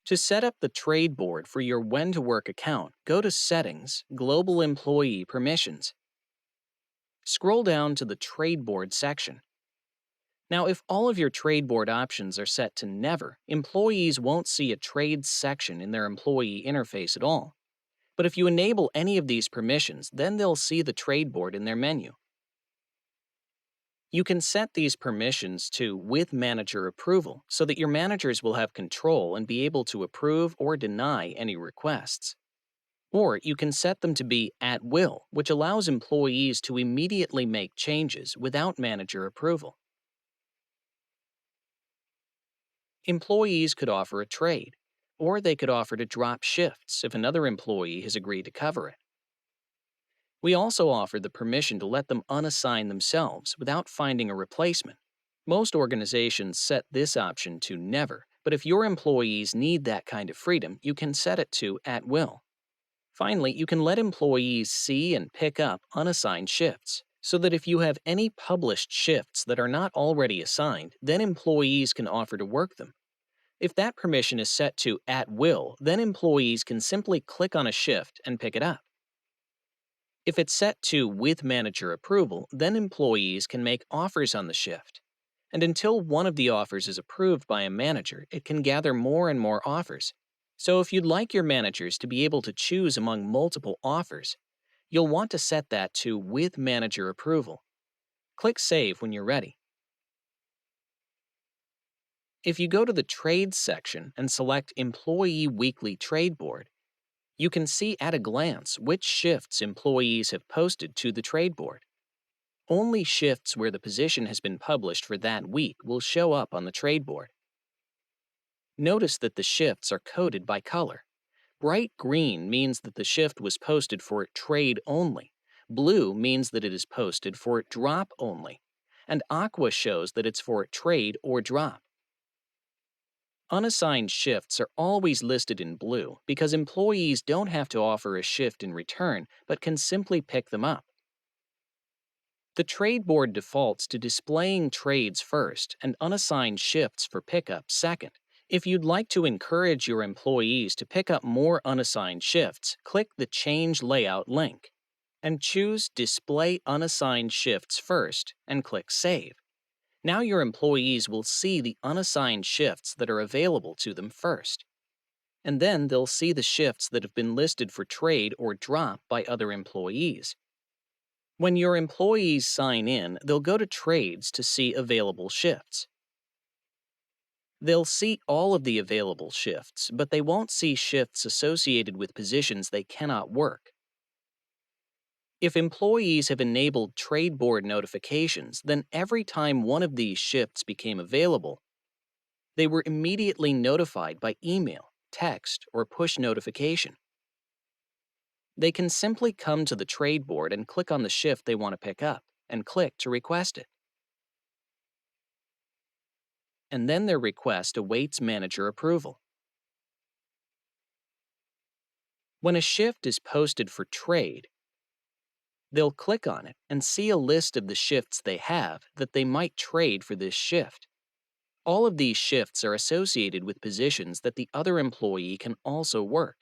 To set up the trade board for your WhenToWork account, go to Settings, Global Employee Permissions. Scroll down to the trade board section. Now, if all of your trade board options are set to Never, employees won't see a Trades section in their employee interface at all. But if you enable any of these permissions, then they'll see the trade board in their menu. You can set these permissions to With Manager Approval so that your managers will have control and be able to approve or deny any requests. Or you can set them to be At Will, which allows employees to immediately make changes without manager approval. Employees could offer a trade, or they could offer to drop shifts if another employee has agreed to cover it. We also offer the permission to let them unassign themselves without finding a replacement. Most organizations set this option to Never, but if your employees need that kind of freedom, you can set it to At Will. Finally, you can let employees see and pick up unassigned shifts, so that if you have any published shifts that are not already assigned, then employees can offer to work them. If that permission is set to At Will, then employees can simply click on a shift and pick it up. If it's set to With Manager Approval, then employees can make offers on the shift. And until one of the offers is approved by a manager, it can gather more and more offers. So if you'd like your managers to be able to choose among multiple offers, you'll want to set that to With Manager Approval. Click Save when you're ready. If you go to the Trades section and select Employee Weekly Trade Board, you can see at a glance which shifts employees have posted to the trade board. Only shifts where the position has been published for that week will show up on the trade board. Notice that the shifts are coded by color. Bright green means that the shift was posted for trade only. Blue means that it is posted for drop only. And aqua shows that it's for trade or drop. Unassigned shifts are always listed in blue because employees don't have to offer a shift in return but can simply pick them up. The trade board defaults to displaying trades first and unassigned shifts for pickup second. If you'd like to encourage your employees to pick up more unassigned shifts, click the Change Layout link and choose Display Unassigned Shifts first and click Save. Now your employees will see the unassigned shifts that are available to them first. And then they'll see the shifts that have been listed for trade or drop by other employees. When your employees sign in, they'll go to Trades to see available shifts. They'll see all of the available shifts, but they won't see shifts associated with positions they cannot work. If employees have enabled trade board notifications, then every time one of these shifts became available, they were immediately notified by email, text, or push notification. They can simply come to the trade board and click on the shift they want to pick up, and click to request it. And then their request awaits manager approval. When a shift is posted for trade, they'll click on it and see a list of the shifts they have that they might trade for this shift. All of these shifts are associated with positions that the other employee can also work.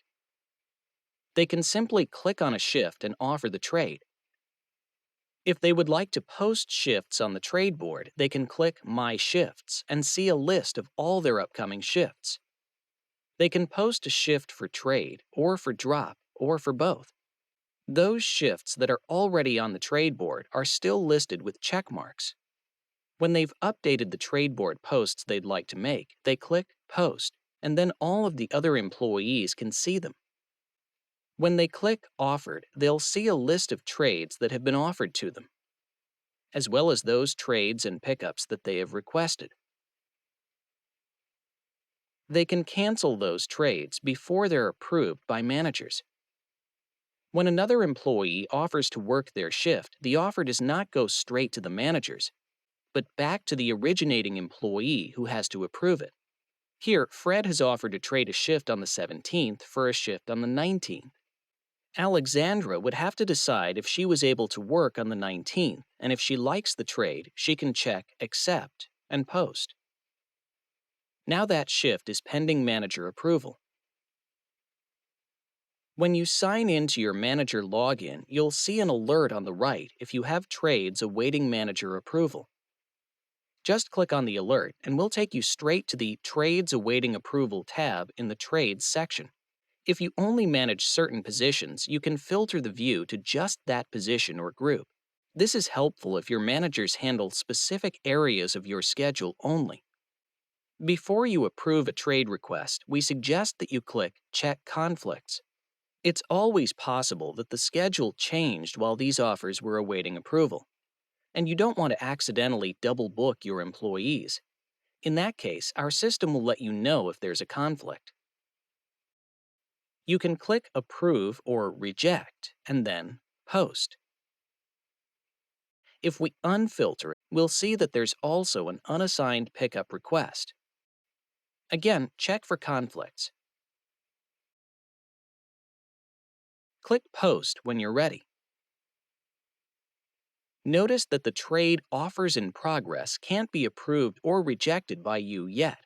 They can simply click on a shift and offer the trade. If they would like to post shifts on the trade board, they can click My Shifts and see a list of all their upcoming shifts. They can post a shift for trade, or for drop, or for both. Those shifts that are already on the trade board are still listed with check marks. When they've updated the trade board posts they'd like to make, they click Post, and then all of the other employees can see them. When they click Offered, they'll see a list of trades that have been offered to them, as well as those trades and pickups that they have requested. They can cancel those trades before they're approved by managers. When another employee offers to work their shift, the offer does not go straight to the managers, but back to the originating employee who has to approve it. Here, Fred has offered to trade a shift on the 17th for a shift on the 19th. Alexandra would have to decide if she was able to work on the 19th, and if she likes the trade, she can check Accept and Post. Now that shift is pending manager approval. When you sign into your manager login, you'll see an alert on the right if you have trades awaiting manager approval. Just click on the alert and we'll take you straight to the Trades Awaiting Approval tab in the Trades section. If you only manage certain positions, you can filter the view to just that position or group. This is helpful if your managers handle specific areas of your schedule only. Before you approve a trade request, we suggest that you click Check Conflicts. It's always possible that the schedule changed while these offers were awaiting approval, and you don't want to accidentally double book your employees. In that case, our system will let you know if there's a conflict. You can click Approve or Reject, and then Post. If we unfilter it, we'll see that there's also an unassigned pickup request. Again, check for conflicts. Click Post when you're ready. Notice that the trade Offers in Progress can't be approved or rejected by you yet,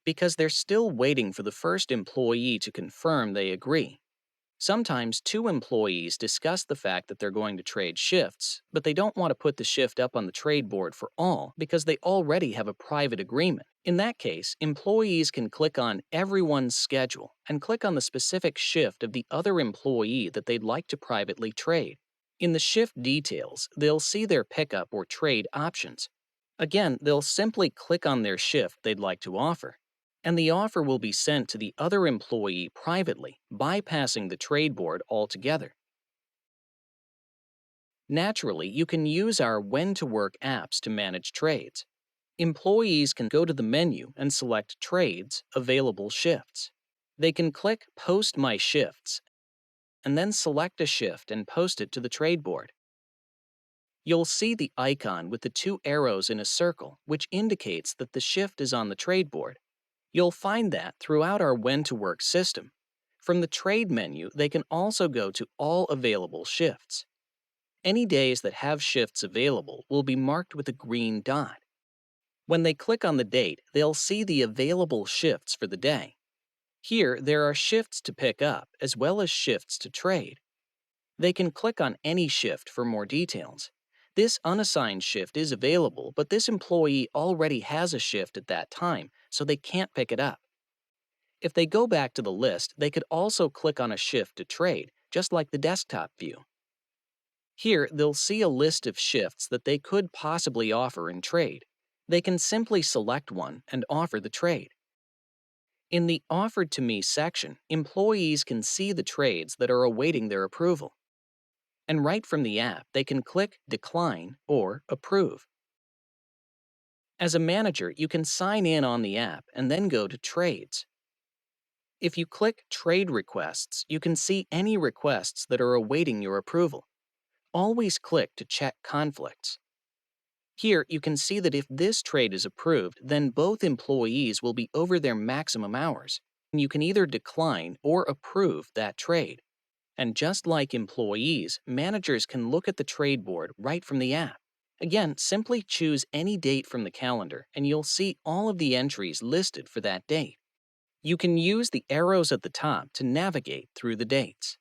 because they're still waiting for the first employee to confirm they agree. Sometimes two employees discuss the fact that they're going to trade shifts, but they don't want to put the shift up on the trade board for all because they already have a private agreement. In that case, employees can click on Everyone's Schedule and click on the specific shift of the other employee that they'd like to privately trade. In the shift details, they'll see their pickup or trade options. Again, they'll simply click on their shift they'd like to offer, and the offer will be sent to the other employee privately, bypassing the trade board altogether. Naturally, you can use our WhenToWork apps to manage trades. Employees can go to the menu and select Trades, Available Shifts. They can click Post My Shifts and then select a shift and post it to the trade board. You'll see the icon with the two arrows in a circle, which indicates that the shift is on the trade board. You'll find that throughout our WhenToWork system. From the Trade menu, they can also go to All Available Shifts. Any days that have shifts available will be marked with a green dot. When they click on the date, they'll see the available shifts for the day. Here, there are shifts to pick up as well as shifts to trade. They can click on any shift for more details. This unassigned shift is available, but this employee already has a shift at that time, so they can't pick it up. If they go back to the list, they could also click on a shift to trade, just like the desktop view. Here, they'll see a list of shifts that they could possibly offer in trade. They can simply select one and offer the trade. In the Offered to Me section, employees can see the trades that are awaiting their approval. And right from the app, they can click Decline or Approve. As a manager, you can sign in on the app and then go to Trades. If you click Trade Requests, you can see any requests that are awaiting your approval. Always click to check conflicts. Here, you can see that if this trade is approved, then both employees will be over their maximum hours. You can either decline or approve that trade. And just like employees, managers can look at the trade board right from the app. Again, simply choose any date from the calendar and you'll see all of the entries listed for that date. You can use the arrows at the top to navigate through the dates.